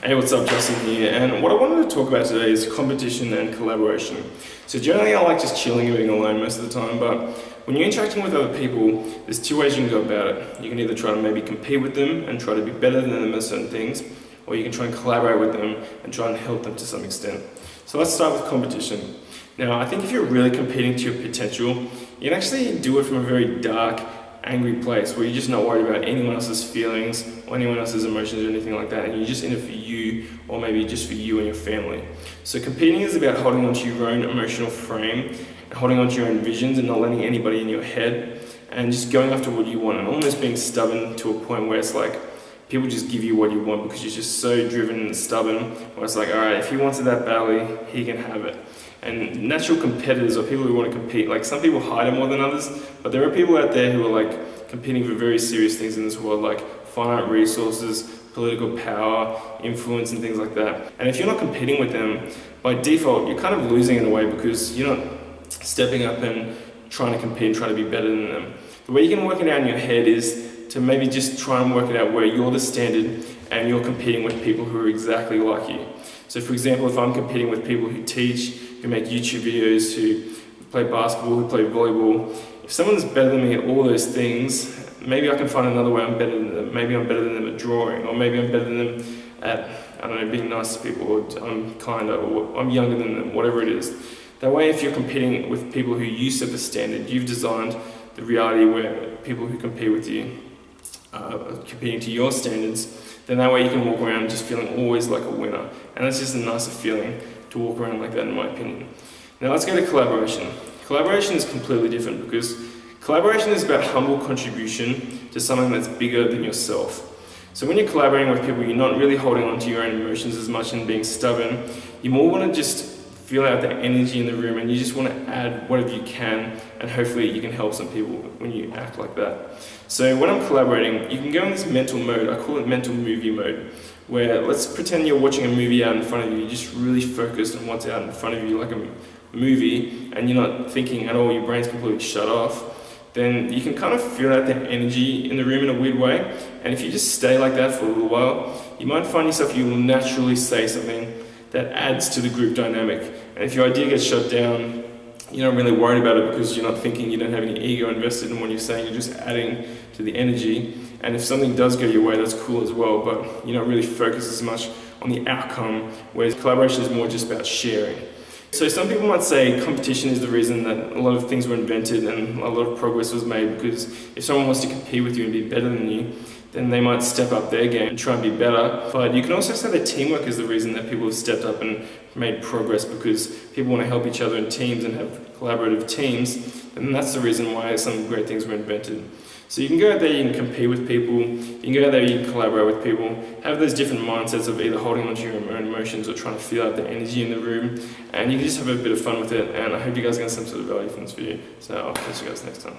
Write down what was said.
Hey, what's up, Justin here, and what I wanted to talk about today is competition and collaboration. So generally I like just chilling and being alone most of the time, but when you're interacting with other people, there's two ways you can go about it. You can either try to maybe compete with them and try to be better than them at certain things, or you can try and collaborate with them and try and help them to some extent. So let's start with competition. Now, I think if you're really competing to your potential, you can actually do it from a very dark, angry place where you're just not worried about anyone else's feelings or anyone else's emotions or anything like that, and you're just in it for you, or maybe just for you and your family. So competing is about holding on to your own emotional frame and holding on to your own visions and not letting anybody in your head and just going after what you want and almost being stubborn to a point where it's like people just give you what you want because you're just so driven and stubborn, where it's like, all right, if he wants it that badly, he can have it. And natural competitors or people who want to compete, like some people hide it more than others, but there are people out there who are like competing for very serious things in this world, like finite resources, political power, influence and things like that. And if you're not competing with them, by default, you're kind of losing in a way because you're not stepping up and trying to compete and trying to be better than them. The way you can work it out in your head is to maybe just try and work it out where you're the standard and you're competing with people who are exactly like you. So for example, if I'm competing with people who teach, who make YouTube videos, who play basketball, who play volleyball, if someone's better than me at all those things, maybe I can find another way I'm better than them. Maybe I'm better than them at drawing, or maybe I'm better than them at, I don't know, being nice to people, or I'm kinder, or I'm younger than them, whatever it is. That way, if you're competing with people who you set the standard, you've designed the reality where people who compete with you are competing to your standards, then that way you can walk around just feeling always like a winner. And it's just a nicer feeling to walk around like that, in my opinion. Now let's go to collaboration. Collaboration is completely different because collaboration is about humble contribution to something that's bigger than yourself. So when you're collaborating with people, you're not really holding on to your own emotions as much and being stubborn. You more want to just feel out the energy in the room, and you just want to add whatever you can, and hopefully you can help some people when you act like that. So when I'm collaborating, you can go in this mental mode. I call it mental movie mode, where let's pretend you're watching a movie out in front of you. You're just really focused on what's out in front of you, like a movie, and you're not thinking at all, your brain's completely shut off. Then you can kind of feel out the energy in the room in a weird way, and if you just stay like that for a little while, you might find yourself, you will naturally say something that adds to the group dynamic. And if your idea gets shut down, you're not really worried about it because you're not thinking, you don't have any ego invested in what you're saying, you're just adding to the energy. And if something does go your way, that's cool as well, but you're not really focused as much on the outcome, whereas collaboration is more just about sharing. So some people might say competition is the reason that a lot of things were invented and a lot of progress was made, because if someone wants to compete with you and be better than you, then they might step up their game and try and be better. But you can also say that teamwork is the reason that people have stepped up and made progress, because people want to help each other in teams and have collaborative teams, and that's the reason why some great things were invented. So you can go out there, you can compete with people, you can go out there, you can collaborate with people, have those different mindsets of either holding on to your own emotions or trying to feel out the energy in the room, and you can just have a bit of fun with it. And I hope you guys get some sort of value from this video. So I'll catch you guys next time.